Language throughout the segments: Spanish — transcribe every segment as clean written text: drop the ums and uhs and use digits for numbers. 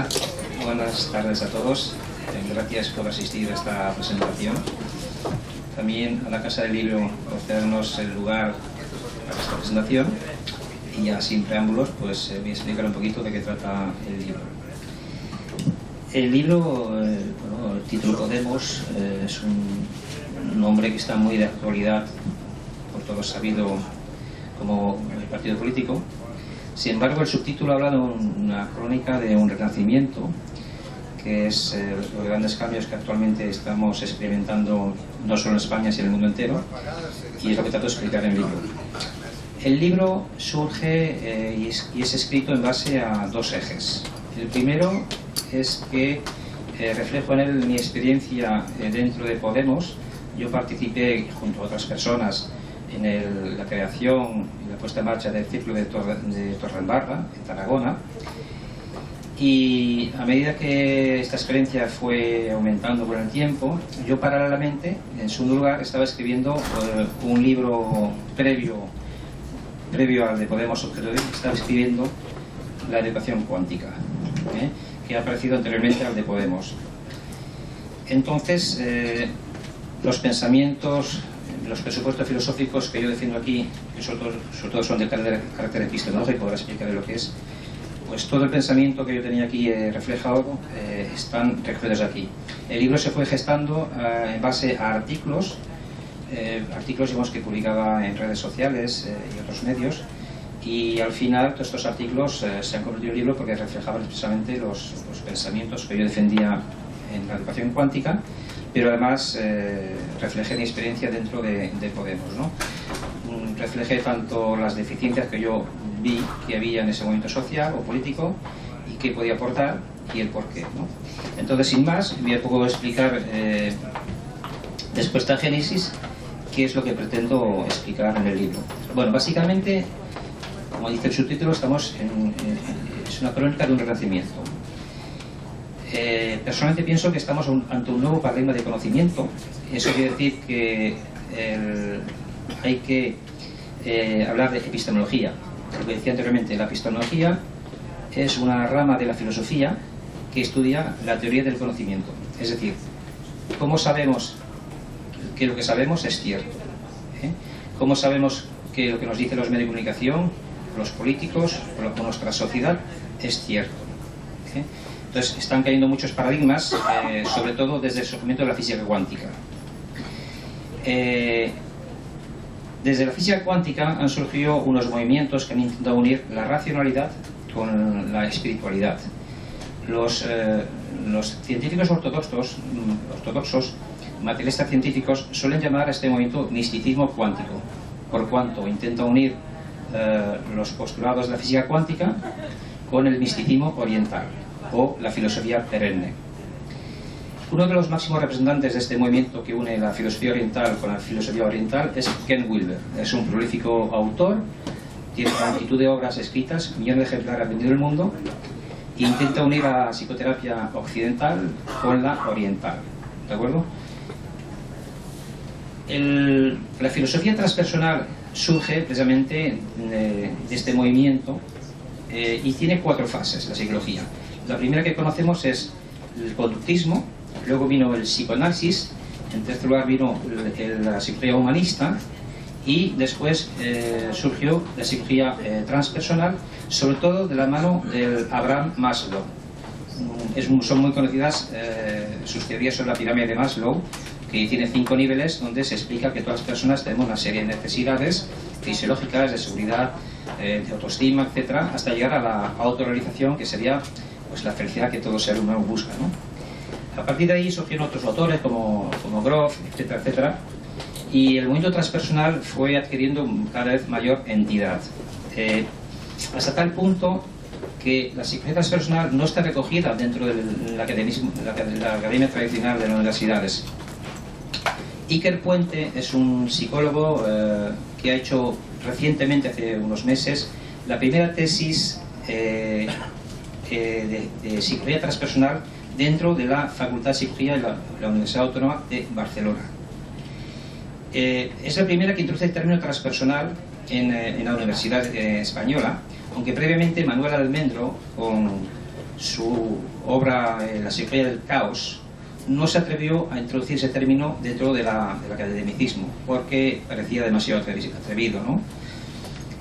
Hola, buenas tardes a todos. Gracias por asistir a esta presentación. También a la Casa del Libro por cedernos el lugar para esta presentación. Y ya sin preámbulos, pues voy a explicar un poquito de qué trata el libro. El libro, bueno, el título Podemos, es un nombre que está muy de actualidad, por todos sabido como el partido político. Sin embargo, el subtítulo habla de una crónica de un renacimiento, que es los grandes cambios que actualmente estamos experimentando no solo en España, sino en el mundo entero, y es lo que trato de explicar en el libro. El libro surge y es escrito en base a dos ejes. El primero es que reflejo en él mi experiencia dentro de Podemos. Yo participé junto a otras personas en la creación y la puesta en marcha del Círculo de Torredembarra, en Tarragona, y a medida que esta experiencia fue aumentando con el tiempo, yo paralelamente, en segundo lugar, estaba escribiendo un libro previo al de Podemos Objeto de hoy, estaba escribiendo La educación cuántica, que ha aparecido anteriormente al de Podemos. Entonces, los pensamientos, los presupuestos filosóficos que yo defiendo aquí, que sobre todo son de carácter epistemológico, ahora explicaré lo que es, pues todo el pensamiento que yo tenía aquí reflejado están recogidos aquí. El libro se fue gestando en base a artículos digamos, que publicaba en redes sociales y otros medios, y al final todos estos artículos se han convertido en libro porque reflejaban precisamente los pensamientos que yo defendía en la educación cuántica, pero además reflejé mi experiencia dentro de Podemos, ¿no? Reflejé tanto las deficiencias que yo vi que había en ese momento social o político y qué podía aportar y el porqué, ¿no? Entonces, sin más, voy a poco explicar después de esta génesis qué es lo que pretendo explicar en el libro. Bueno, básicamente, como dice el subtítulo, es una crónica de un renacimiento. Personalmente pienso que estamos ante un nuevo paradigma de conocimiento. Eso quiere decir que hay que hablar de epistemología. Lo que decía anteriormente, la epistemología es una rama de la filosofía que estudia la teoría del conocimiento. Es decir, cómo sabemos que lo que sabemos es cierto, cómo sabemos que lo que nos dicen los medios de comunicación, los políticos o nuestra sociedad es cierto. Entonces están cayendo muchos paradigmas, sobre todo desde el surgimiento de la física cuántica. Desde la física cuántica han surgido unos movimientos que han intentado unir la racionalidad con la espiritualidad. Los científicos ortodoxos, materialistas científicos, suelen llamar a este movimiento misticismo cuántico, por cuanto intenta unir los postulados de la física cuántica con el misticismo oriental o la filosofía perenne. Uno de los máximos representantes de este movimiento que une la filosofía oriental con la filosofía oriental es Ken Wilber. Es un prolífico autor, tiene multitud de obras escritas, millones de ejemplares vendidos en el mundo, e intenta unir a la psicoterapia occidental con la oriental. ¿De acuerdo? La filosofía transpersonal surge precisamente de este movimiento y tiene 4 fases, la psicología. La primera que conocemos es el conductismo, luego vino el psicoanálisis, en tercer lugar vino la psicología humanista y después surgió la psicología transpersonal, sobre todo de la mano de Abraham Maslow. Son muy conocidas sus teorías sobre la pirámide de Maslow, que tiene 5 niveles donde se explica que todas las personas tenemos una serie de necesidades fisiológicas, de seguridad, de autoestima, etcétera, hasta llegar a la autorrealización, que sería pues la felicidad que todo ser humano busca, ¿no? A partir de ahí surgieron otros autores como Grof, etcétera, etcétera, y el movimiento transpersonal fue adquiriendo cada vez mayor entidad, hasta tal punto que la psicología transpersonal no está recogida dentro de la academia tradicional de las universidades. Iker Puente es un psicólogo que ha hecho recientemente, hace unos meses, la primera tesis de psicología transpersonal dentro de la Facultad de Psicología de la Universidad Autónoma de Barcelona. Es la primera que introduce el término transpersonal en la Universidad Española, aunque previamente Manuel Almendro, con su obra La psicología del caos, no se atrevió a introducir ese término dentro del academicismo, porque parecía demasiado atrevido, ¿no?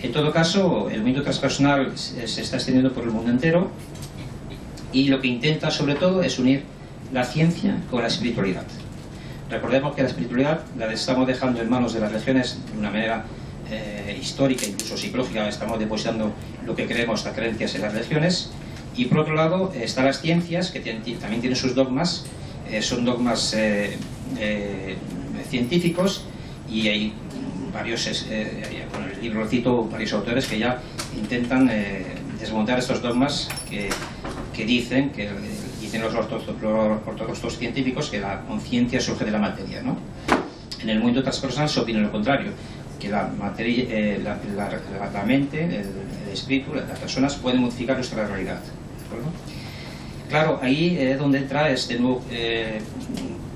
En todo caso, el movimiento transpersonal se está extendiendo por el mundo entero y lo que intenta sobre todo es unir la ciencia con la espiritualidad. Recordemos que la espiritualidad la estamos dejando en manos de las religiones de una manera histórica, incluso psicológica. Estamos depositando lo que creemos, las creencias en las religiones, y por otro lado están las ciencias, que también tienen sus dogmas, son dogmas científicos, y hay varios, con el libro cito varios autores que ya intentan desmontar estos dogmas que dicen los ortodoxos científicos, que la conciencia surge de la materia, ¿no? En el movimiento transpersonal se opina lo contrario, que la materia, la mente, el espíritu, las personas pueden modificar nuestra realidad, ¿de acuerdo? Claro, ahí es donde entra este nuevo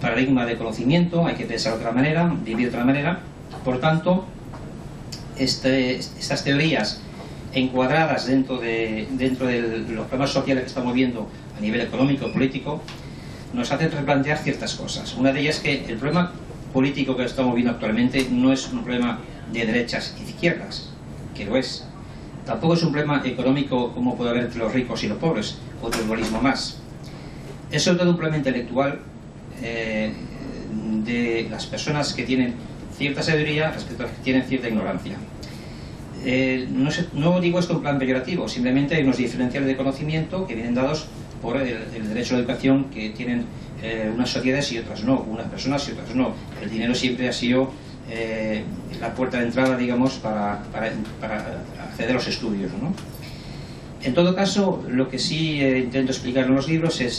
paradigma de conocimiento. Hay que pensar de otra manera, vivir de otra manera. Por tanto, estas teorías encuadradas dentro de los problemas sociales que estamos viendo a nivel económico, político, nos hacen replantear ciertas cosas. Una de ellas es que el problema político que estamos viendo actualmente no es un problema de derechas y izquierdas, que lo es. Tampoco es un problema económico como puede haber entre los ricos y los pobres, otro dualismo más. Es sobre todo un problema intelectual de las personas que tienen cierta sabiduría respecto a las que tienen cierta ignorancia. No digo esto en plan peyorativo, simplemente hay unos diferenciales de conocimiento que vienen dados por el derecho a la educación que tienen unas sociedades y otras no, unas personas y otras no. El dinero siempre ha sido la puerta de entrada, digamos, para acceder a los estudios, ¿no? En todo caso, lo que sí intento explicar en los libros es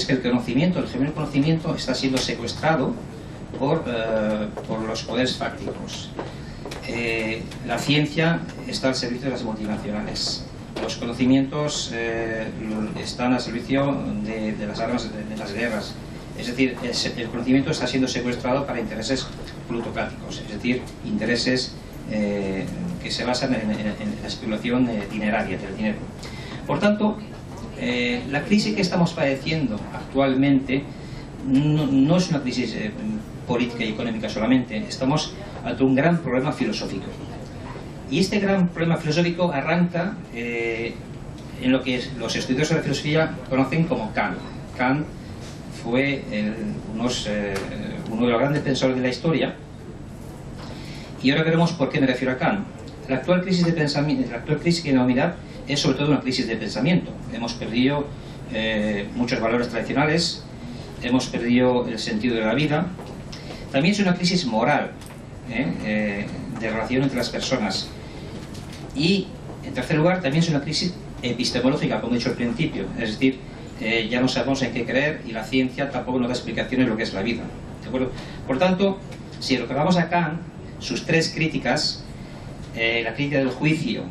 que el conocimiento, el genuino conocimiento, está siendo secuestrado por los poderes fácticos. La ciencia está al servicio de las multinacionales. Los conocimientos están al servicio de las armas de las guerras. Es decir, el conocimiento está siendo secuestrado para intereses plutocráticos, es decir, intereses que se basan en la especulación dineraria del dinero. Por tanto, la crisis que estamos padeciendo actualmente no es una crisis política y económica solamente. Estamos ante un gran problema filosófico. Y este gran problema filosófico arranca en lo que los estudiosos de la filosofía conocen como Kant. Kant fue uno de los grandes pensadores de la historia, y ahora veremos por qué me refiero a Kant. La actual crisis de pensamiento, la actual crisis de la humanidad es sobre todo una crisis de pensamiento. Hemos perdido muchos valores tradicionales, hemos perdido el sentido de la vida. También es una crisis moral, de relación entre las personas. Y, en tercer lugar, también es una crisis epistemológica, como he dicho al principio. Es decir, ya no sabemos en qué creer, y la ciencia tampoco nos da explicaciones de lo que es la vida, ¿de acuerdo? Por tanto, si lo que vamos a Kant, sus tres críticas, la crítica del juicio,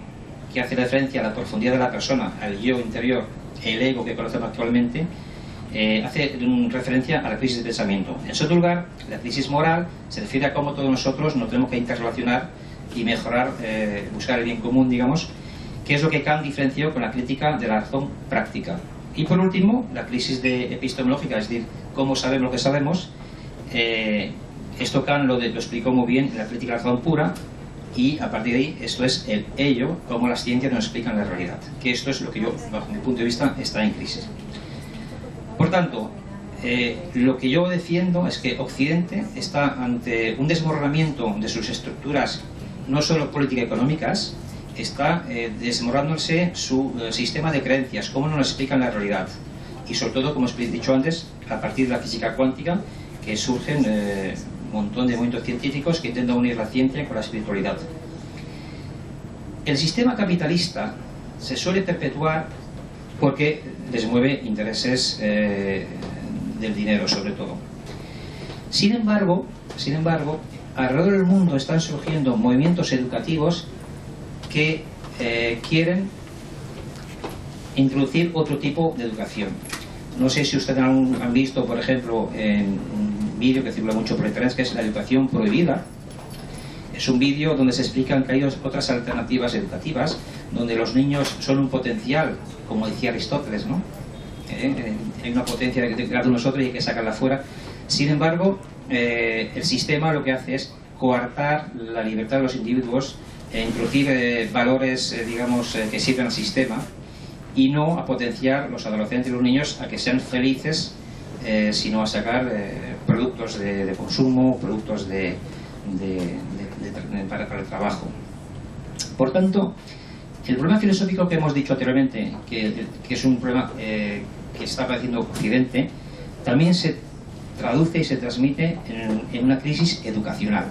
que hace referencia a la profundidad de la persona, al yo interior, el ego que conocemos actualmente, hace referencia a la crisis de pensamiento. En segundo lugar, la crisis moral se refiere a cómo todos nosotros nos tenemos que interrelacionar y mejorar, buscar el bien común, digamos, que es lo que Kant diferenció con la crítica de la razón práctica. Y por último, la crisis epistemológica, es decir, cómo sabemos lo que sabemos. Esto Kant lo explicó muy bien en la crítica de la razón pura, y a partir de ahí, esto es el ello, cómo las ciencias nos explican la realidad. Que esto es lo que yo, bajo mi punto de vista, está en crisis. Por tanto, lo que yo defiendo es que Occidente está ante un desmoronamiento de sus estructuras, no solo políticas económicas, está desmoronándose su sistema de creencias, cómo nos explican la realidad. Y sobre todo, como os he dicho antes, a partir de la física cuántica, que surgen un montón de movimientos científicos que intentan unir la ciencia con la espiritualidad. El sistema capitalista se suele perpetuar porque les mueve intereses del dinero, sobre todo. Sin embargo, alrededor del mundo están surgiendo movimientos educativos que quieren introducir otro tipo de educación. No sé si ustedes han visto, por ejemplo, en un vídeo que circula mucho por internet, que es la educación prohibida. Es un vídeo donde se explican que hay otras alternativas educativas, donde los niños son un potencial, como decía Aristóteles, ¿no? hay una potencia de cada uno de nosotros y hay que sacarla fuera. Sin embargo, el sistema lo que hace es coartar la libertad de los individuos, introducir valores, digamos, que sirven al sistema, y no a potenciar los adolescentes y los niños a que sean felices, sino a sacar productos de consumo, productos para el trabajo. Por tanto, el problema filosófico que hemos dicho anteriormente, que es un problema que está padeciendo Occidente, también se traduce y se transmite en una crisis educacional.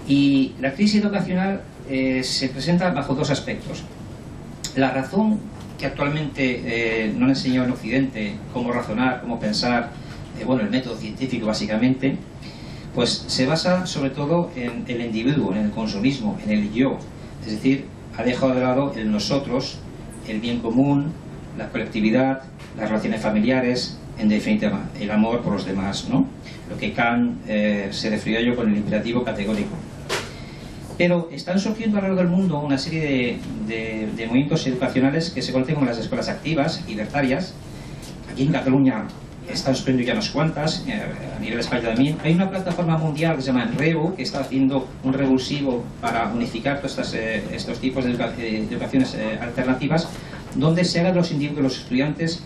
Y la crisis educacional se presenta bajo dos aspectos. La razón que actualmente no han enseñado en Occidente, cómo razonar, cómo pensar, bueno, el método científico básicamente, pues se basa sobre todo en el individuo, en el consumismo, en el yo. Es decir, ha dejado de lado el nosotros, el bien común, la colectividad, las relaciones familiares, en definitiva, el amor por los demás, ¿no? Lo que Kant se refirió a ello con el imperativo categórico. Pero están surgiendo a lo largo del mundo una serie de movimientos educacionales que se conocen como las escuelas activas, libertarias. Aquí en Cataluña están surgiendo ya unas cuantas, a nivel de España también. Hay una plataforma mundial que se llama REU, que está haciendo un revulsivo para unificar todos estos tipos de educaciones alternativas, donde se hagan de los individuos, los estudiantes,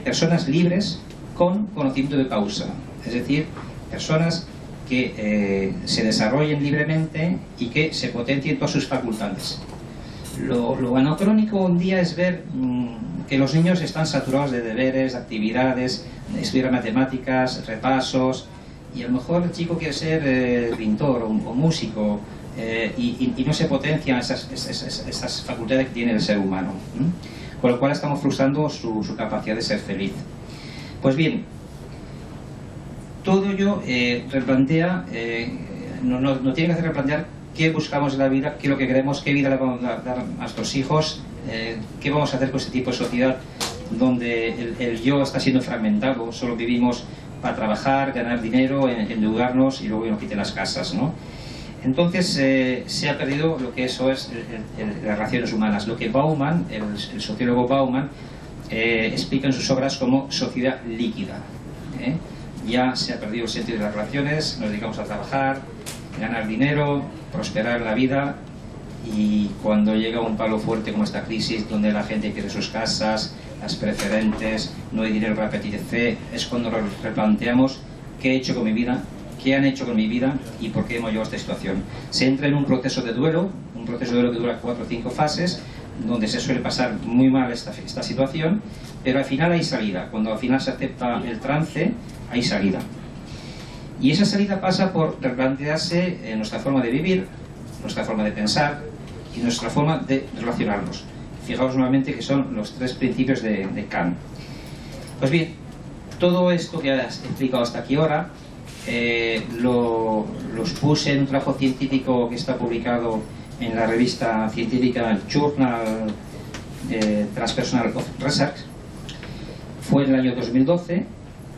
personas libres con conocimiento de causa. Es decir, personas que se desarrollen libremente y que se potencien todas sus facultades. Lo anacrónico un día es ver que los niños están saturados de deberes, de actividades, de estudiar matemáticas, repasos, y a lo mejor el chico quiere ser pintor o músico, y no se potencian esas facultades que tiene el ser humano, con lo cual estamos frustrando su capacidad de ser feliz. Pues bien, todo ello replantea, no tiene que hacer replantear qué buscamos en la vida, qué es lo que queremos, qué vida le vamos a dar a nuestros hijos, qué vamos a hacer con este tipo de sociedad donde el yo está siendo fragmentado, solo vivimos para trabajar, ganar dinero, endeudarnos y luego nos quiten las casas, ¿no? Entonces se ha perdido lo que eso es las relaciones humanas, lo que Bauman, el sociólogo Bauman, explica en sus obras como sociedad líquida. Ya se ha perdido el sentido de las relaciones, nos dedicamos a trabajar, ganar dinero, prosperar en la vida, y cuando llega un palo fuerte como esta crisis, donde la gente quiere sus casas, las preferentes, no hay dinero para Petit C, es cuando replanteamos qué he hecho con mi vida, qué han hecho con mi vida y por qué hemos llegado a esta situación. Se entra en un proceso de duelo que dura 4 o 5 fases, donde se suele pasar muy mal esta situación, pero al final hay salida. Cuando al final se acepta el trance, hay salida. Y esa salida pasa por replantearse nuestra forma de vivir, nuestra forma de pensar y nuestra forma de relacionarnos. Fijaos nuevamente que son los 3 principios de Kant. Pues bien, todo esto que has explicado hasta aquí ahora los puse en un trabajo científico que está publicado en la revista científica Journal Transpersonal of Research. Fue en el año 2012,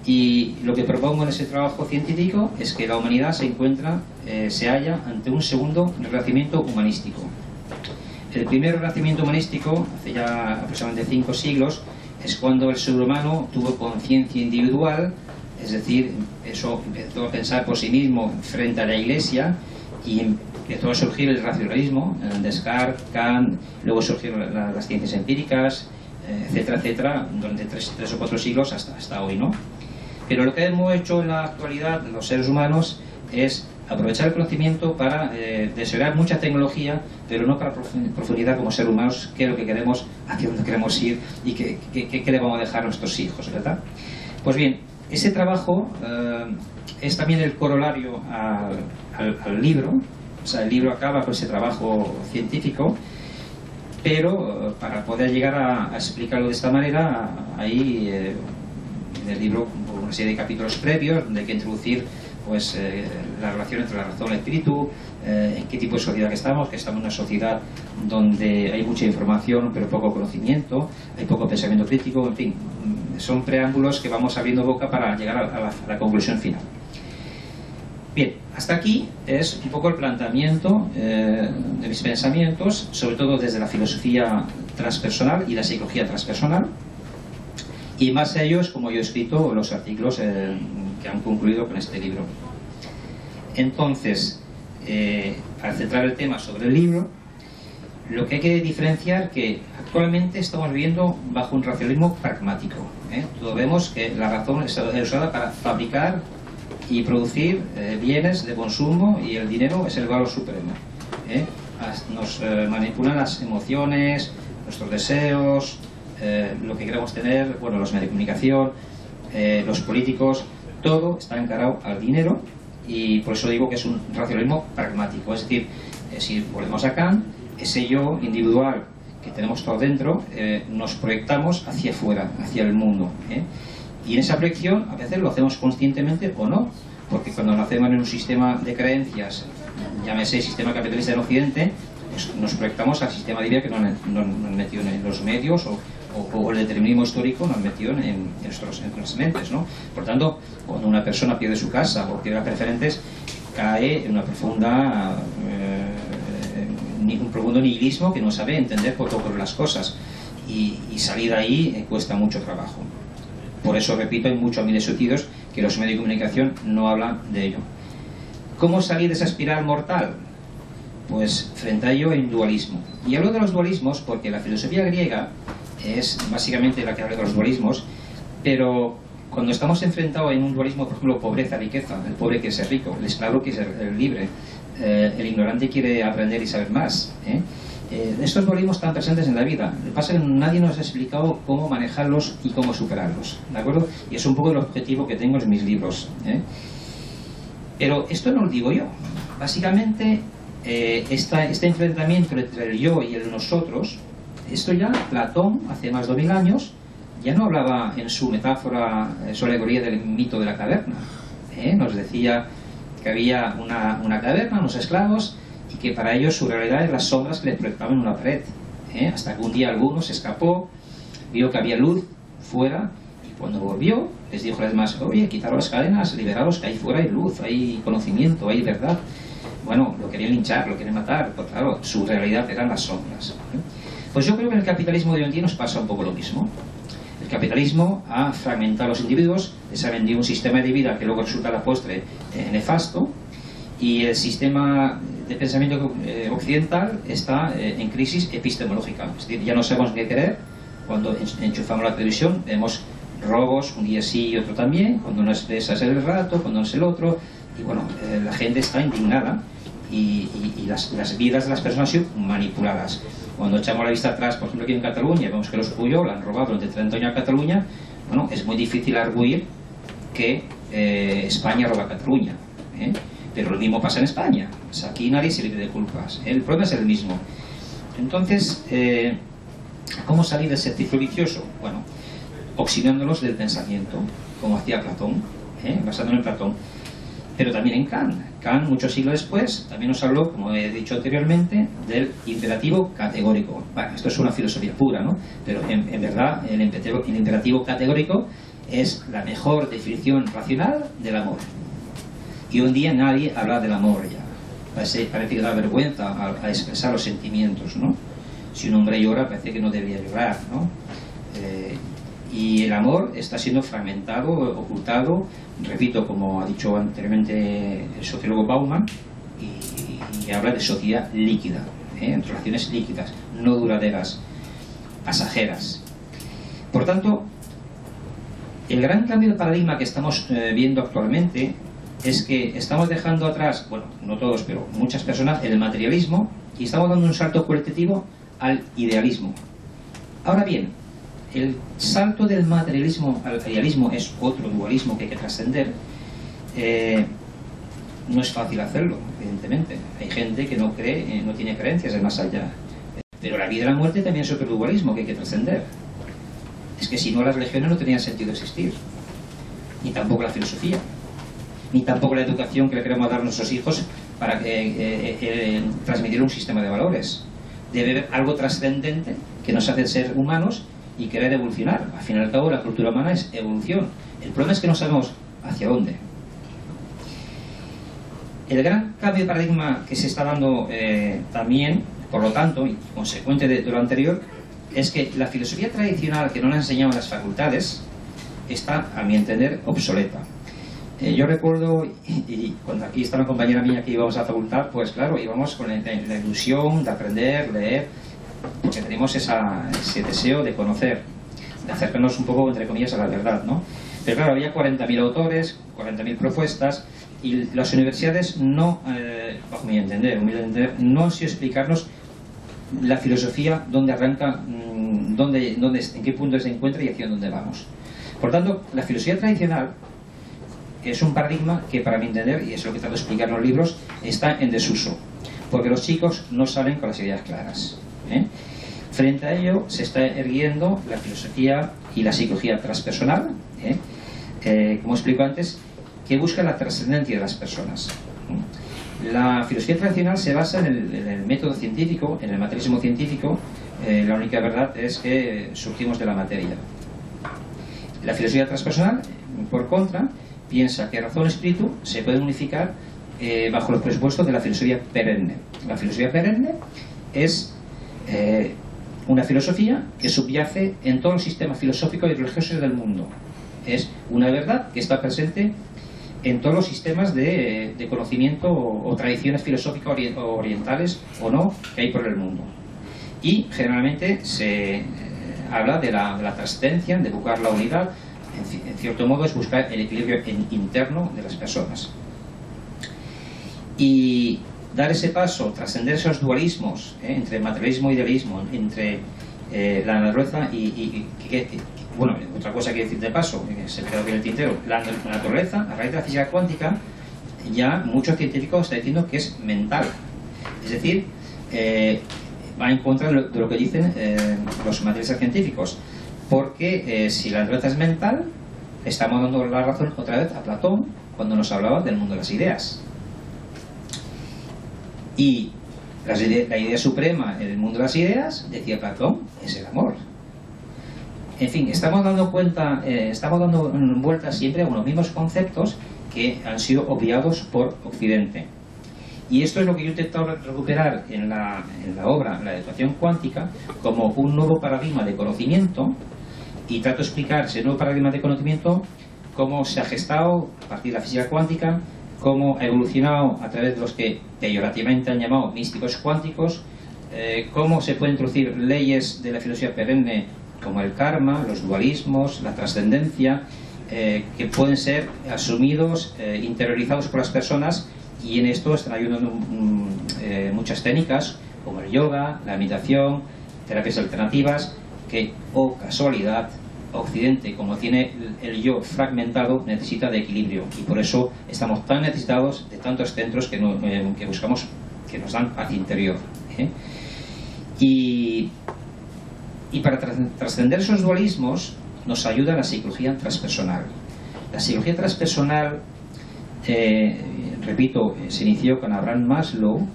y lo que propongo en ese trabajo científico es que la humanidad se halla ante un segundo renacimiento humanístico. El primer renacimiento humanístico, hace ya aproximadamente 5 siglos, es cuando el ser humano tuvo conciencia individual, es decir, empezó a pensar por sí mismo frente a la Iglesia, y empezó a surgir el racionalismo, Descartes, Kant, luego surgieron las ciencias empíricas, etcétera, etcétera, durante 3 o 4 siglos hasta hoy, ¿no? Pero lo que hemos hecho en la actualidad los seres humanos es aprovechar el conocimiento para desarrollar mucha tecnología, pero no para profundidad como seres humanos, qué es lo que queremos, hacia dónde queremos ir y qué le vamos a dejar a nuestros hijos, ¿verdad? Pues bien, ese trabajo es también el corolario al libro. O sea, el libro acaba con ese trabajo científico, pero para poder llegar a explicarlo de esta manera, ahí en el libro una serie de capítulos previos donde hay que introducir pues la relación entre la razón y el espíritu, en qué tipo de sociedad que estamos en una sociedad donde hay mucha información pero poco conocimiento, hay poco pensamiento crítico, en fin, son preámbulos que vamos abriendo boca para llegar a la conclusión final. Bien, hasta aquí es un poco el planteamiento de mis pensamientos, sobre todo desde la filosofía transpersonal y la psicología transpersonal. Y más a ello es como yo he escrito los artículos que han concluido con este libro. Entonces, para centrar el tema sobre el libro, lo que hay que diferenciar que actualmente estamos viviendo bajo un racionalismo pragmático. Todos vemos que la razón es usada para fabricar y producir bienes de consumo y el dinero es el valor supremo. Nos manipulan las emociones, nuestros deseos, lo que queremos tener, bueno, los medios de comunicación, los políticos, todo está encarado al dinero y por eso digo que es un racionalismo pragmático. Es decir, si volvemos a Kant, ese yo individual que tenemos todo dentro, nos proyectamos hacia afuera, hacia el mundo. Y en esa proyección a veces lo hacemos conscientemente o no, porque cuando nacemos en un sistema de creencias, llámese sistema capitalista en Occidente, pues nos proyectamos al sistema de vida que nos han metido en los medios o el determinismo histórico nos han metido en nuestras mentes, ¿no? Por tanto, cuando una persona pierde su casa o pierde las preferentes, cae en una profunda un profundo nihilismo que no sabe entender por las cosas y salir de ahí cuesta mucho trabajo. Por eso, repito, hay muchos miles de sentidos que los medios de comunicación no hablan de ello. ¿Cómo salir de esa espiral mortal? Pues frente a ello hay un dualismo. Y hablo de los dualismos porque la filosofía griega es básicamente la que habla de los dualismos, pero cuando estamos enfrentados en un dualismo, por ejemplo, pobreza-riqueza, el pobre quiere ser rico, el esclavo quiere ser libre, el ignorante quiere aprender y saber más. Estos dualismos están presentes en la vida. Lo que pasa es que nadie nos ha explicado cómo manejarlos y cómo superarlos, ¿de acuerdo? Y es un poco el objetivo que tengo en mis libros. Pero esto no lo digo yo. Básicamente, este enfrentamiento entre el yo y el nosotros, esto ya Platón, hace más de 2000 años, ya no hablaba en su metáfora, su alegoría del mito de la caverna. Nos decía que había una caverna, unos esclavos, y que para ellos su realidad eran las sombras que les proyectaban en una pared. Hasta que un día alguno se escapó, vio que había luz fuera, y cuando volvió, les dijo a los demás: oye, quitaros las cadenas, liberaros, que ahí fuera hay luz, hay conocimiento, hay verdad. Bueno, lo querían linchar, lo querían matar, pues claro, su realidad eran las sombras. Pues yo creo que en el capitalismo de hoy en día nos pasa un poco lo mismo. El capitalismo ha fragmentado a los individuos, les ha vendido un sistema de vida que luego resulta a la postre nefasto, y el sistema de pensamiento occidental está en crisis epistemológica. Es decir, ya no sabemos qué creer. Cuando enchufamos la televisión vemos robos, un día sí y otro también, cuando no es ese es el rato, cuando no es el otro, y bueno, la gente está indignada y las vidas de las personas han sido manipuladas. Cuando echamos la vista atrás, por ejemplo aquí en Cataluña, vemos que los Puyol han robado durante 30 años a Cataluña. Bueno, es muy difícil arguir que España roba a Cataluña, pero lo mismo pasa en España. O sea, aquí nadie se libre de culpas, el problema es el mismo. Entonces, ¿cómo salir del círculo vicioso? Bueno, oxidándolos del pensamiento, como hacía Platón, basándonos en Platón, pero también en Kant. Kant, muchos siglos después, también nos habló, como he dicho anteriormente, del imperativo categórico. Bueno, esto es una filosofía pura, ¿no? Pero en verdad el imperativo categórico es la mejor definición racional del amor. Y hoy en día nadie habla del amor ya. Parece que da vergüenza a expresar los sentimientos, ¿no? Si un hombre llora, parece que no debería llorar, ¿no? Y el amor está siendo fragmentado, ocultado, repito, como ha dicho anteriormente el sociólogo Bauman, y habla de sociedad líquida, relaciones líquidas, no duraderas, pasajeras. Por tanto, el gran cambio de paradigma que estamos viendo actualmente es que estamos dejando atrás, bueno, no todos, pero muchas personas, el materialismo, y estamos dando un salto cualitativo al idealismo. Ahora bien, el salto del materialismo al idealismo es otro dualismo que hay que trascender. No es fácil hacerlo, evidentemente. Hay gente que no cree, no tiene creencias de más allá. Pero la vida y la muerte también es otro dualismo que hay que trascender. Es que si no, las religiones no tenían sentido existir. Ni tampoco la filosofía. Ni tampoco la educación que le queremos dar a nuestros hijos para transmitir un sistema de valores. Debe haber algo trascendente que nos hace ser humanos y querer evolucionar. Al fin y al cabo, la cultura humana es evolución. El problema es que no sabemos hacia dónde. El gran cambio de paradigma que se está dando también, por lo tanto, y consecuente de lo anterior, es que la filosofía tradicional que no la enseñaban las facultades está, a mi entender, obsoleta. Yo recuerdo, y cuando aquí está una compañera mía que íbamos a la facultad, pues claro, íbamos con la ilusión de aprender, leer, porque tenemos ese deseo de conocer, de acercarnos un poco, entre comillas, a la verdad, ¿no? Pero claro, había 40.000 autores, 40.000 propuestas, y las universidades no, bajo mi entender, no han sido explicarnos la filosofía, dónde arranca, en qué punto se encuentra y hacia dónde vamos. Por tanto, la filosofía tradicional es un paradigma que, para mi entender, y es lo que trato de explicar en los libros, está en desuso, porque los chicos no salen con las ideas claras, ¿eh? Frente a ello se está erguiendo la filosofía y la psicología transpersonal, como explico antes, que busca la trascendencia de las personas. La filosofía tradicional se basa en el método científico, en el materialismo científico. La única verdad es que surgimos de la materia. La filosofía transpersonal, por contra, piensa que razón y espíritu se pueden unificar bajo los presupuestos de la filosofía perenne. La filosofía perenne es una filosofía que subyace en todos los sistemas filosóficos y religiosos del mundo. Es una verdad que está presente en todos los sistemas de conocimiento o tradiciones filosóficas orientales o no que hay por el mundo. Y generalmente se habla de la trascendencia, de buscar la unidad. En cierto modo es buscar el equilibrio interno de las personas. Y dar ese paso, trascender esos dualismos entre materialismo e idealismo, entre la naturaleza bueno, otra cosa que decir de paso, se me quedó bien el tintero, la naturaleza, a raíz de la física cuántica, ya muchos científicos están diciendo que es mental. Es decir, va en contra de lo que dicen los materialistas científicos, porque si la naturaleza es mental, estamos dando la razón otra vez a Platón cuando nos hablaba del mundo de las ideas. Y la idea suprema en el mundo de las ideas, decía Platón, es el amor. En fin, estamos dando vueltas siempre a unos mismos conceptos que han sido obviados por Occidente. Y esto es lo que yo he intentado recuperar en la obra, la educación cuántica, como un nuevo paradigma de conocimiento, y trato de explicar ese nuevo paradigma de conocimiento, cómo se ha gestado a partir de la física cuántica, cómo ha evolucionado a través de los que peyorativamente han llamado místicos cuánticos, cómo se pueden introducir leyes de la filosofía perenne como el karma, los dualismos, la trascendencia, que pueden ser asumidos, interiorizados por las personas, y en esto están ayudando muchas técnicas como el yoga, la meditación, terapias alternativas, que, casualidad, Occidente, como tiene el yo fragmentado, necesita de equilibrio, y por eso estamos tan necesitados de tantos centros que buscamos, que nos dan paz interior. Y para trascender esos dualismos nos ayuda la psicología transpersonal. La psicología transpersonal, repito, se inició con Abraham Maslow.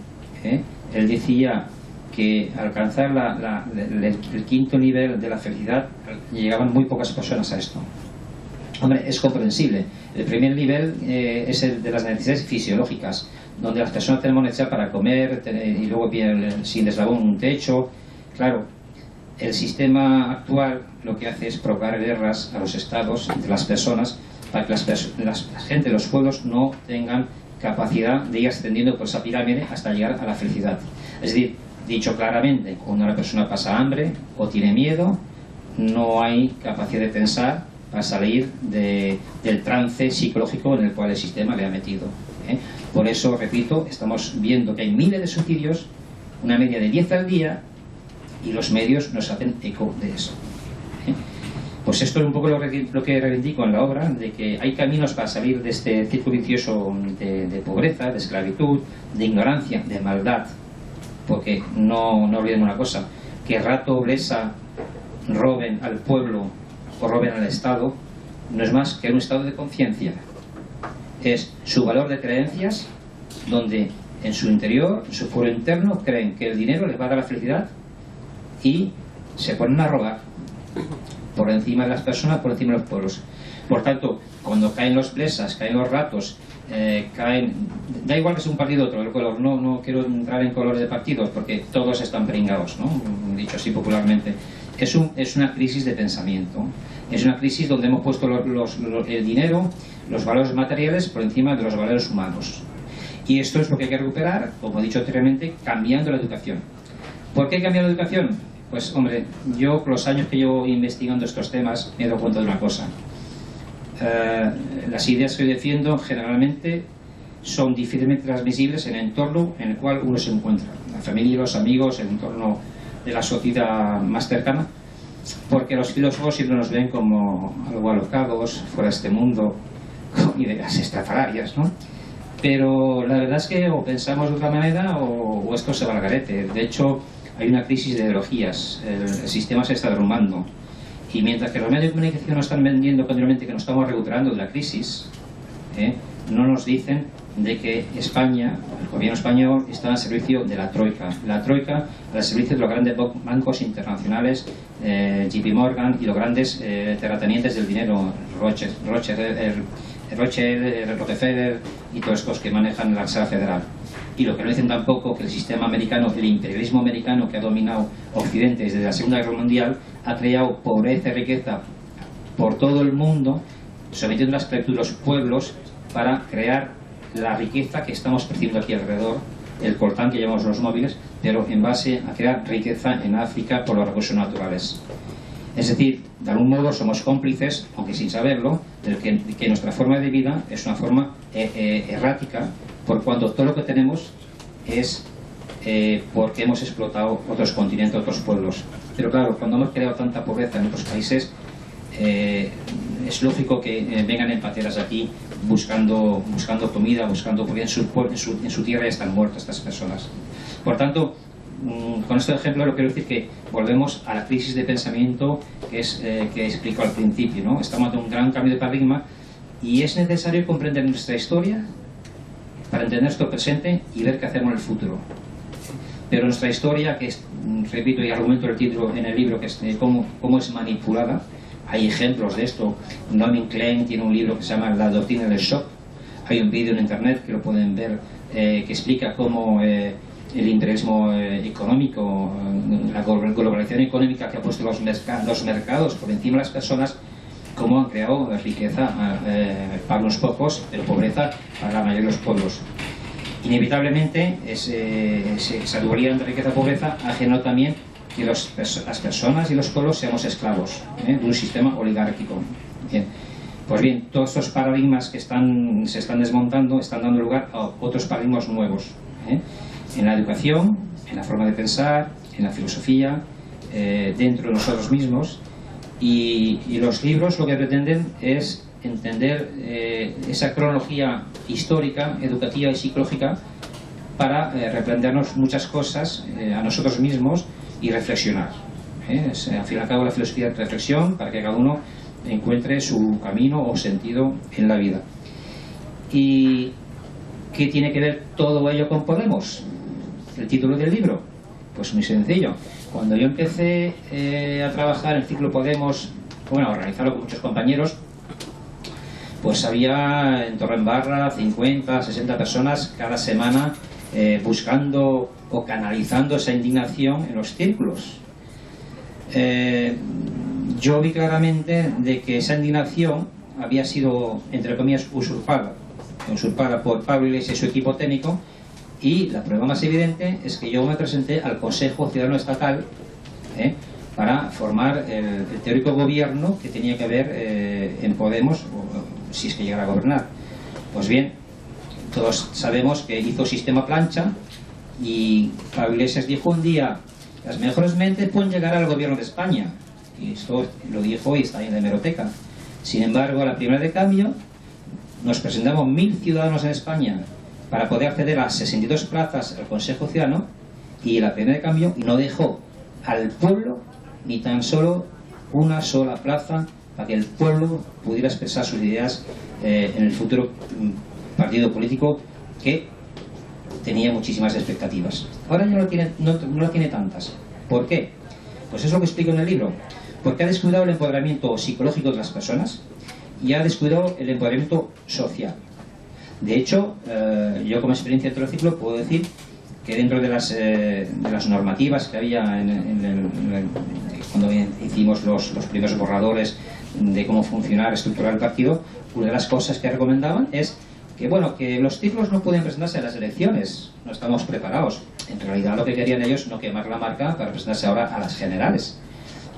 Él decía que al alcanzar el quinto nivel de la felicidad llegaban muy pocas personas a esto. Hombre, es comprensible. El primer nivel es el de las necesidades fisiológicas, donde las personas tenemos necesidad para comer y luego sin eslabón un techo. Claro, el sistema actual lo que hace es provocar guerras a los estados entre las personas para que la gente de los pueblos no tengan capacidad de ir ascendiendo por esa pirámide hasta llegar a la felicidad. Es decir, dicho claramente, cuando una persona pasa hambre o tiene miedo, no hay capacidad de pensar para salir del trance psicológico en el cual el sistema le ha metido. Por eso, repito, estamos viendo que hay miles de suicidios, una media de 10 al día, y los medios nos hacen eco de eso. Pues esto es un poco lo que reivindico en la obra, de que hay caminos para salir de este círculo vicioso de pobreza, de esclavitud, de ignorancia, de maldad. Porque no olvidemos una cosa, que Rato, Blesa roben al pueblo o roben al Estado, no es más que un estado de conciencia. Es su valor de creencias, donde en su interior, en su foro interno, creen que el dinero les va a dar la felicidad y se ponen a robar por encima de las personas, por encima de los pueblos. Por tanto, cuando caen los Blesas, caen los Ratos, da igual que sea un partido o otro, el color, no quiero entrar en colores de partidos porque todos están pringados, ¿no? Dicho así popularmente. es una crisis de pensamiento. Es una crisis donde hemos puesto el dinero, los valores materiales por encima de los valores humanos. Y esto es lo que hay que recuperar, como he dicho anteriormente, cambiando la educación. ¿Por qué cambiar la educación? Pues, hombre, yo con los años que llevo investigando estos temas me he dado cuenta de una cosa. Las ideas que defiendo generalmente son difícilmente transmisibles en el entorno en el cual uno se encuentra. La familia, los amigos, el entorno de la sociedad más cercana. Porque los filósofos siempre nos ven como algo alocados, fuera de este mundo, con ideas estrafalarias, ¿no? Pero la verdad es que o pensamos de otra manera o esto se va al garete. De hecho, hay una crisis de ideologías, el sistema se está derrumbando. Y mientras que los medios de comunicación nos están vendiendo continuamente que nos estamos recuperando de la crisis, no nos dicen de que España, el gobierno español, está al servicio de la Troika. La Troika al servicio de los grandes bancos internacionales, JP Morgan, y los grandes terratenientes del dinero, Rothschild, Rockefeller y todos estos que manejan la Reserva Federal. Y lo que no dicen tampoco que el sistema americano, el imperialismo americano que ha dominado Occidente desde la Segunda Guerra Mundial, ha creado pobreza y riqueza por todo el mundo, sometiendo la esclavitud de los pueblos para crear la riqueza que estamos percibiendo aquí alrededor, el coltán que llamamos los móviles, pero en base a crear riqueza en África por los recursos naturales. Es decir, de algún modo somos cómplices, aunque sin saberlo, de que nuestra forma de vida es una forma errática, por cuanto todo lo que tenemos es porque hemos explotado otros continentes, otros pueblos. Pero claro, cuando hemos creado tanta pobreza en otros países, es lógico que vengan en pateras aquí buscando comida, buscando, porque en su tierra ya están muertas estas personas. Por tanto, con este ejemplo lo quiero decir que volvemos a la crisis de pensamiento que explico al principio, ¿no? Estamos ante un gran cambio de paradigma y es necesario comprender nuestra historia para entender nuestro presente y ver qué hacemos en el futuro. Pero nuestra historia, que es, repito y argumento el título en el libro, que es cómo es manipulada, hay ejemplos de esto. Naomi Klein tiene un libro que se llama La doctrina del shock. Hay un vídeo en internet que lo pueden ver que explica cómo el imperialismo económico, la globalización económica que ha puesto los mercados por encima de las personas, cómo han creado riqueza para unos pocos, pero pobreza para la mayoría de los pueblos. Inevitablemente, esa dualidad entre riqueza y pobreza ha generado también que las personas y los pueblos seamos esclavos de un sistema oligárquico. Bien. Pues bien, todos estos paradigmas que se están desmontando están dando lugar a otros paradigmas nuevos. En la educación, en la forma de pensar, en la filosofía, dentro de nosotros mismos. Y los libros lo que pretenden es entender esa cronología histórica, educativa y psicológica para replantearnos muchas cosas a nosotros mismos y reflexionar. Al fin y al cabo la filosofía es reflexión para que cada uno encuentre su camino o sentido en la vida. ¿Y qué tiene que ver todo ello con Podemos? El título del libro, pues muy sencillo. Cuando yo empecé a trabajar en el ciclo Podemos, bueno, a organizarlo con muchos compañeros, pues había en Torredembarra 50, 60 personas cada semana buscando o canalizando esa indignación en los círculos. Yo vi claramente de que esa indignación había sido, entre comillas, usurpada por Pablo Iglesias y su equipo técnico, y la prueba más evidente es que yo me presenté al Consejo Ciudadano Estatal para formar el teórico gobierno que tenía que haber en Podemos, si es que llegara a gobernar. Pues bien, todos sabemos que hizo sistema plancha y Pablo Iglesias dijo un día: las mejores mentes pueden llegar al gobierno de España, y esto lo dijo y está ahí en la hemeroteca. Sin embargo, a la primera de cambio nos presentamos 1000 ciudadanos en España para poder acceder a 62 plazas al Consejo Ciudadano, y la primera de cambio no dejó al pueblo ni tan solo una sola plaza para que el pueblo pudiera expresar sus ideas en el futuro partido político que tenía muchísimas expectativas. Ahora ya no tiene tantas. ¿Por qué? Pues es lo que explico en el libro. Porque ha descuidado el empoderamiento psicológico de las personas y ha descuidado el empoderamiento social. De hecho, yo como experiencia de trociclo puedo decir que dentro de las normativas que había cuando hicimos los primeros borradores de cómo funcionar, estructurar el partido, una de las cosas que recomendaban es que, bueno, que los ciclos no pueden presentarse a las elecciones, no estamos preparados. En realidad lo que querían ellos no quemar la marca para presentarse ahora a las generales.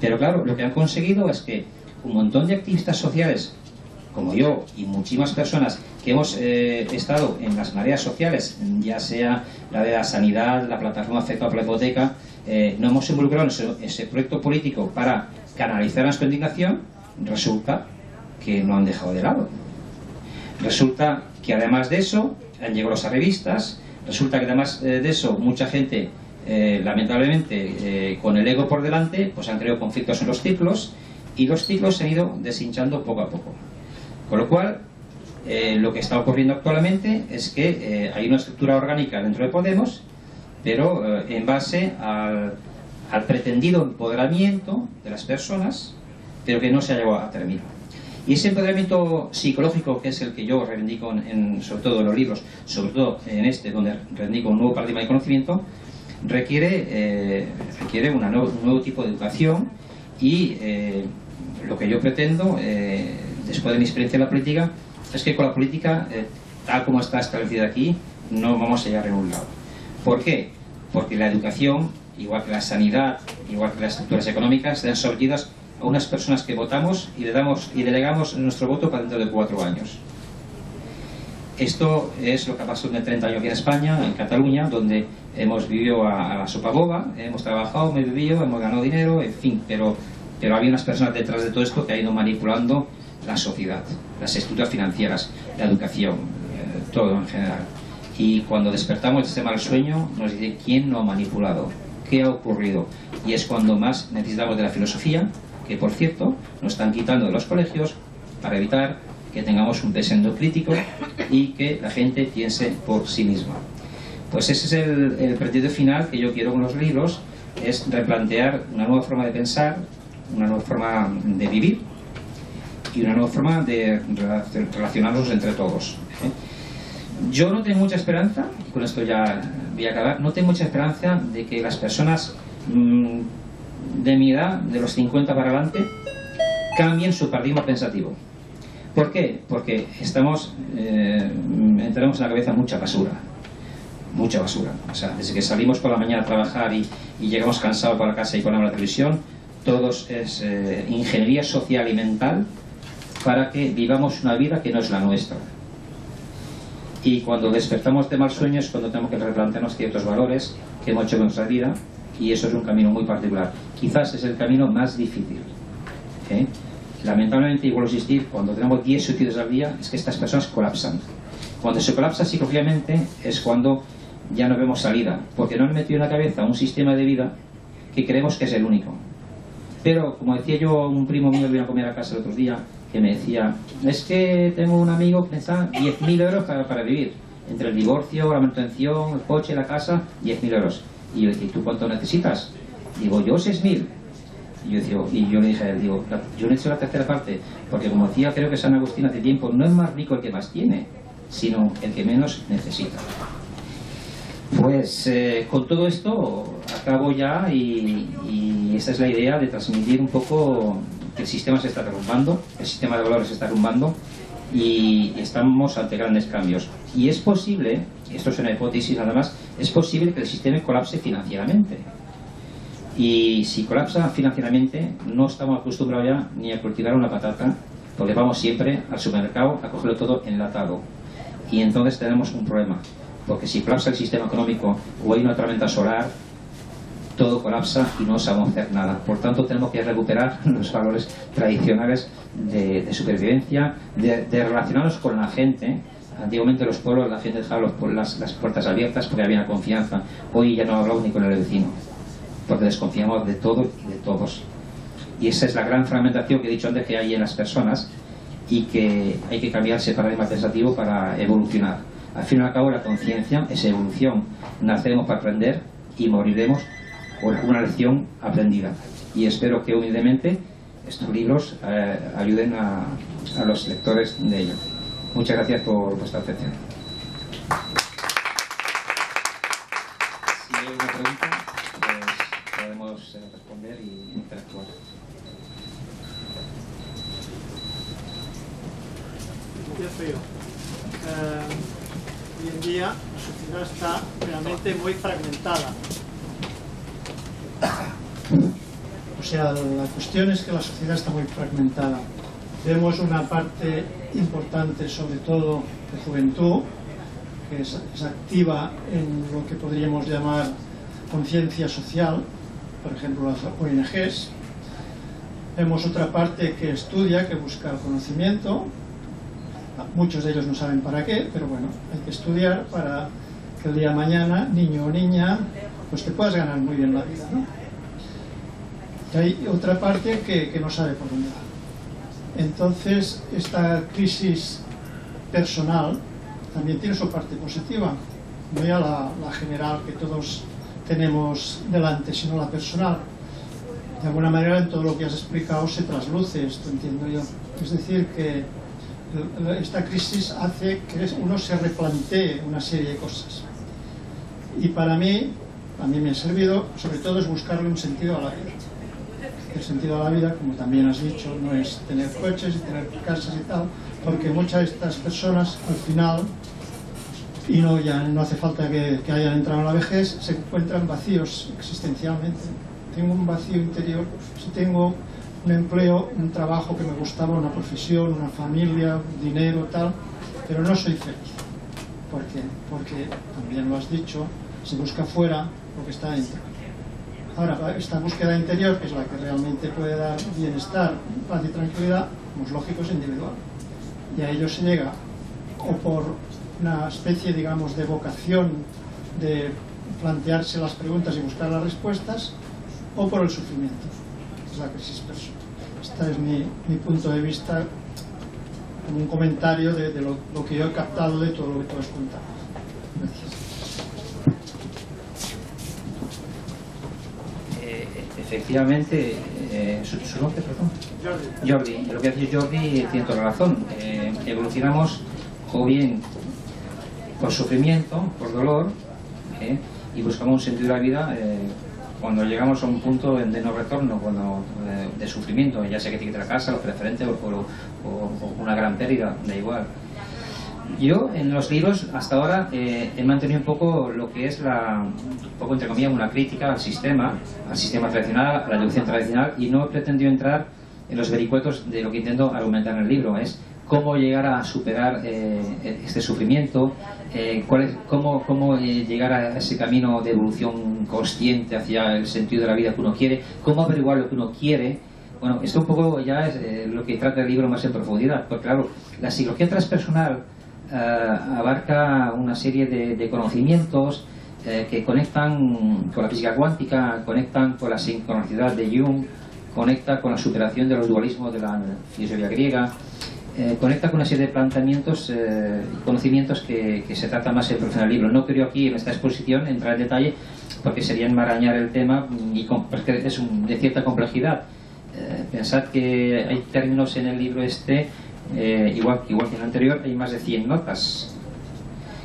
Pero claro, lo que han conseguido es que un montón de activistas sociales, como yo y muchísimas personas que hemos estado en las mareas sociales, ya sea la de la sanidad, la plataforma afectada por la hipoteca, no hemos involucrado en ese proyecto político para canalizar nuestra indignación, resulta que no han dejado de lado. Resulta que además de eso han llegado las revistas, resulta que además de eso mucha gente lamentablemente con el ego por delante pues han creado conflictos en los ciclos y los ciclos se han ido deshinchando poco a poco, con lo cual lo que está ocurriendo actualmente es que hay una estructura orgánica dentro de Podemos, pero en base al pretendido empoderamiento de las personas, pero que no se ha llevado a término. Y ese empoderamiento psicológico, que es el que yo reivindico sobre todo en los libros, sobre todo en este, donde reivindico un nuevo paradigma de conocimiento, requiere un nuevo tipo de educación y lo que yo pretendo, después de mi experiencia en la política, es que con la política, tal como está establecida aquí, no vamos a llegar a ningún lado. ¿Por qué? Porque la educación, igual que la sanidad, igual que las estructuras económicas, están sometidas a unas personas que votamos y delegamos nuestro voto para dentro de 4 años. Esto es lo que ha pasado en 30 años aquí en España, en Cataluña, donde hemos vivido a la sopa boba, hemos trabajado, hemos vivido, hemos ganado dinero, en fin, pero había unas personas detrás de todo esto que han ido manipulando la sociedad, las estructuras financieras, la educación, todo en general. Y cuando despertamos de este mal sueño, nos dice quién lo ha manipulado, qué ha ocurrido. Y es cuando más necesitamos de la filosofía, que por cierto nos están quitando de los colegios para evitar que tengamos un pensamiento crítico y que la gente piense por sí misma. Pues ese es el pretendido final que yo quiero con los libros, es replantear una nueva forma de pensar, una nueva forma de vivir y una nueva forma de relacionarnos entre todos. Yo no tengo mucha esperanza, y con esto ya voy a acabar, no tengo mucha esperanza de que las personas de mi edad, de los 50 para adelante, cambien su paradigma pensativo. ¿Por qué? Porque entramos en la cabeza mucha basura. Mucha basura. O sea, desde que salimos por la mañana a trabajar y llegamos cansados para la casa y ponemos la televisión, todo es ingeniería social y mental para que vivamos una vida que no es la nuestra. Y cuando despertamos de mal sueño es cuando tenemos que replantearnos ciertos valores que hemos hecho en nuestra vida, y eso es un camino muy particular. Quizás es el camino más difícil. Lamentablemente, y vuelvo a insistir, cuando tenemos 10 suicidios al día, es que estas personas colapsan. Cuando se colapsa psicológicamente es cuando ya no vemos salida, porque no han metido en la cabeza un sistema de vida que creemos que es el único. Pero, como decía yo a un primo mío que vino a comer a casa el otro día, que me decía, es que tengo un amigo que necesita 10.000 euros para vivir, entre el divorcio, la manutención, el coche, la casa, 10.000 euros. Y yo decía, ¿tú cuánto necesitas? Digo, yo 6.000. Y yo le dije a él, digo, yo necesito la tercera parte, porque como decía, creo que San Agustín hace tiempo, no es más rico el que más tiene, sino el que menos necesita. Pues con todo esto acabo ya, y esa es la idea de transmitir un poco que el sistema se está derrumbando, el sistema de valores se está derrumbando y estamos ante grandes cambios. Y es posible, esto es una hipótesis nada más, es posible que el sistema colapse financieramente. Y si colapsa financieramente, no estamos acostumbrados ya ni a cultivar una patata, porque vamos siempre al supermercado a cogerlo todo enlatado. Y entonces tenemos un problema, porque si colapsa el sistema económico o hay una tormenta solar, todo colapsa y no sabemos hacer nada. Por tanto, tenemos que recuperar los valores tradicionales de supervivencia, de relacionarnos con la gente. Antiguamente los pueblos, la gente dejaba las puertas abiertas porque había confianza. Hoy ya no hablamos ni con el vecino, porque desconfiamos de todo y de todos. Y esa es la gran fragmentación que he dicho antes que hay en las personas, y que hay que cambiar ese paradigma pensativo para evolucionar. Al fin y al cabo, la conciencia es evolución. Naceremos para aprender y moriremos por una lección aprendida. Y espero que humildemente estos libros ayuden a los lectores de ellos. Muchas gracias por vuestra atención. Si hay una pregunta, pues podemos responder y interactuar. empiezo yo. Hoy en día la sociedad está realmente muy fragmentada. O sea, la cuestión es que la sociedad está muy fragmentada. Vemos una parte importante, sobre todo de juventud, que es activa en lo que podríamos llamar conciencia social, por ejemplo las ONGs. Vemos otra parte que estudia, que busca conocimiento. Muchos de ellos no saben para qué, pero bueno, hay que estudiar para que el día de mañana, niño o niña, pues te puedas ganar muy bien la vida, ¿no? Y hay otra parte que no sabe por dónde va. Entonces, esta crisis personal también tiene su parte positiva, no ya la general que todos tenemos delante, sino la personal. De alguna manera, en todo lo que has explicado se trasluce esto, entiendo yo. Es decir, que esta crisis hace que uno se replantee una serie de cosas. Y para mí, a mí me ha servido, sobre todo, es buscarle un sentido a la vida. El sentido a la vida, como también has dicho, no es tener coches y tener casas y tal, porque muchas de estas personas, al final, y ya no hace falta que hayan entrado en la vejez, se encuentran vacíos existencialmente. Tengo un vacío interior, si tengo un empleo, un trabajo que me gustaba, una profesión, una familia, dinero, tal, pero no soy feliz. ¿Por qué? Porque, también lo has dicho, se busca fuera lo que está dentro. Ahora, esta búsqueda interior, que es la que realmente puede dar bienestar, paz y tranquilidad, como es lógico, es individual. Y a ello se llega o por una especie, digamos, de vocación de plantearse las preguntas y buscar las respuestas, o por el sufrimiento. Es la crisis personal. Este es mi punto de vista, como un comentario de lo que yo he captado de todo lo que tú has contado. Gracias. Efectivamente, ¿su nombre, perdón? Jordi. Lo que ha dicho Jordi tiene toda la razón. Evolucionamos o bien por sufrimiento, por dolor, y buscamos un sentido de la vida cuando llegamos a un punto de no retorno, de sufrimiento, ya sea que te quite la casa, lo preferente o una gran pérdida, da igual. Yo en los libros hasta ahora he mantenido un poco lo que es un poco entre comillas una crítica al sistema tradicional, a la educación tradicional, y no he pretendido entrar en los vericuetos de lo que intento argumentar en el libro. Es cómo llegar a superar este sufrimiento, cómo llegar a ese camino de evolución consciente hacia el sentido de la vida que uno quiere, cómo averiguar lo que uno quiere. Bueno, esto un poco ya es lo que trata el libro más en profundidad, porque claro, la psicología transpersonal abarca una serie de conocimientos que conectan con la física cuántica, conectan con la sincronicidad de Jung, conecta con la superación de los dualismos de la filosofía griega, conecta con una serie de planteamientos y conocimientos que se trata más en el libro. No quiero aquí en esta exposición entrar en detalle porque sería enmarañar el tema porque es de cierta complejidad. Pensad que hay términos en el libro igual que en el anterior, hay más de 100 notas.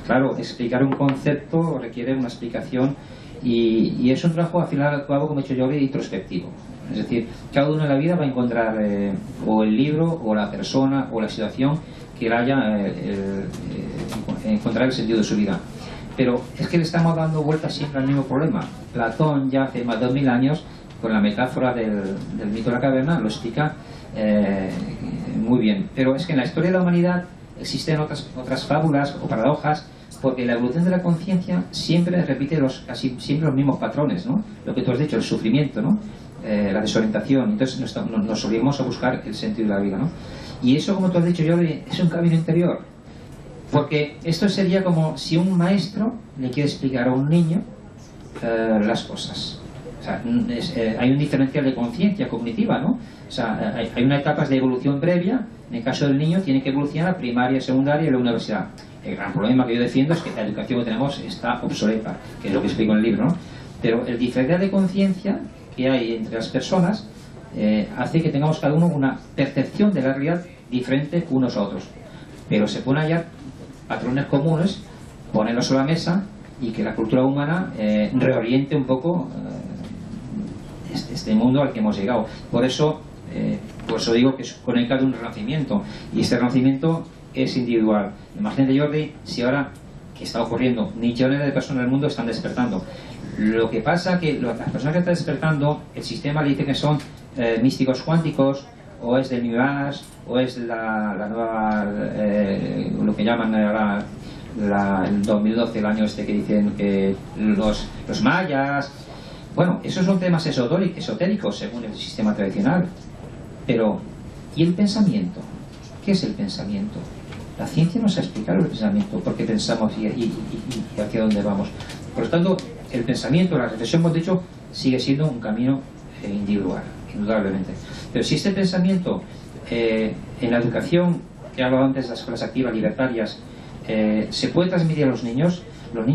Claro, explicar un concepto requiere una explicación y es un trabajo al final como he dicho yo, introspectivo. Es decir, cada uno en la vida va a encontrar o el libro o la persona o la situación que le haya encontrar el sentido de su vida. Pero es que le estamos dando vueltas siempre al mismo problema. Platón ya hace más de 2000 años, con la metáfora del mito de la caverna, lo explica muy bien. Pero es que en la historia de la humanidad existen otras fábulas o paradojas, porque la evolución de la conciencia siempre repite casi siempre los mismos patrones, ¿no? Lo que tú has dicho, el sufrimiento, ¿no? La desorientación. Entonces nos solíamos a buscar el sentido de la vida, ¿no? Y eso, como tú has dicho, Jordi, es un camino interior, porque esto sería como si un maestro le quiere explicar a un niño las cosas. O sea, hay un diferencial de conciencia cognitiva, ¿no? O sea, hay unas etapas de evolución previa. En el caso del niño tiene que evolucionar primaria, secundaria y la universidad. El gran problema que yo defiendo es que la educación que tenemos está obsoleta, que es lo que explico en el libro, ¿no? Pero el diferencial de conciencia que hay entre las personas hace que tengamos cada uno una percepción de la realidad diferente unos a otros. Pero se pueden hallar patrones comunes, ponerlos sobre la mesa y que la cultura humana reoriente un poco este mundo al que hemos llegado. Por eso digo que es conecta de un renacimiento, y este renacimiento es individual. Imagínate, Jordi, si ahora, que está ocurriendo, millones de personas del mundo están despertando. Lo que pasa que las personas que están despertando, el sistema le dice que son místicos cuánticos, o es de New Age, o es la nueva, lo que llaman ahora el 2012, el año este que dicen que los mayas. Bueno, esos son temas esotéricos según el sistema tradicional. Pero, ¿y el pensamiento? ¿Qué es el pensamiento? La ciencia nos ha explicado el pensamiento, por qué pensamos y hacia dónde vamos. Por lo tanto, el pensamiento, la reflexión, hemos dicho, sigue siendo un camino individual, indudablemente. Pero si este pensamiento en la educación, que he hablado antes de las escuelas activas libertarias, se puede transmitir a los niños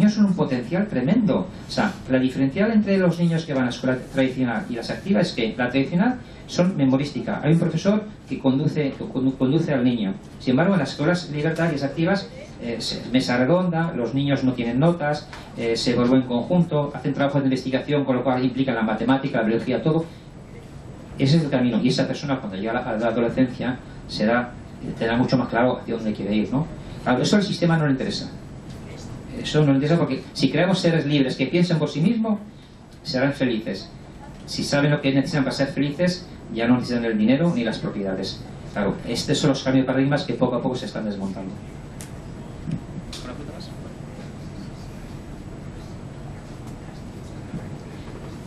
son un potencial tremendo. O sea, la diferencial entre los niños que van a la escuela tradicional y las activas es que la tradicional son memorística. Hay un profesor que conduce al niño. Sin embargo, en las escuelas libertarias activas, mesa redonda, los niños no tienen notas, se evalúan en conjunto, hacen trabajos de investigación, con lo cual implican la matemática, la biología, todo. Ese es el camino. Y esa persona, cuando llega a la adolescencia, tendrá mucho más claro hacia dónde quiere ir, ¿no? Claro, eso al sistema no le interesa. Eso no le interesa, porque si creamos seres libres que piensen por sí mismos, serán felices. Si saben lo que necesitan para ser felices, ya no necesitan el dinero ni las propiedades. Claro, estos son los cambios de paradigmas que poco a poco se están desmontando.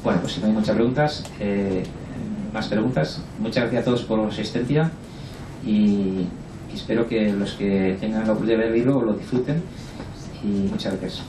Bueno, pues si no hay muchas preguntas, más preguntas. Muchas gracias a todos por su asistencia y espero que los que tengan la oportunidad de verlo lo disfruten. Y muchas gracias.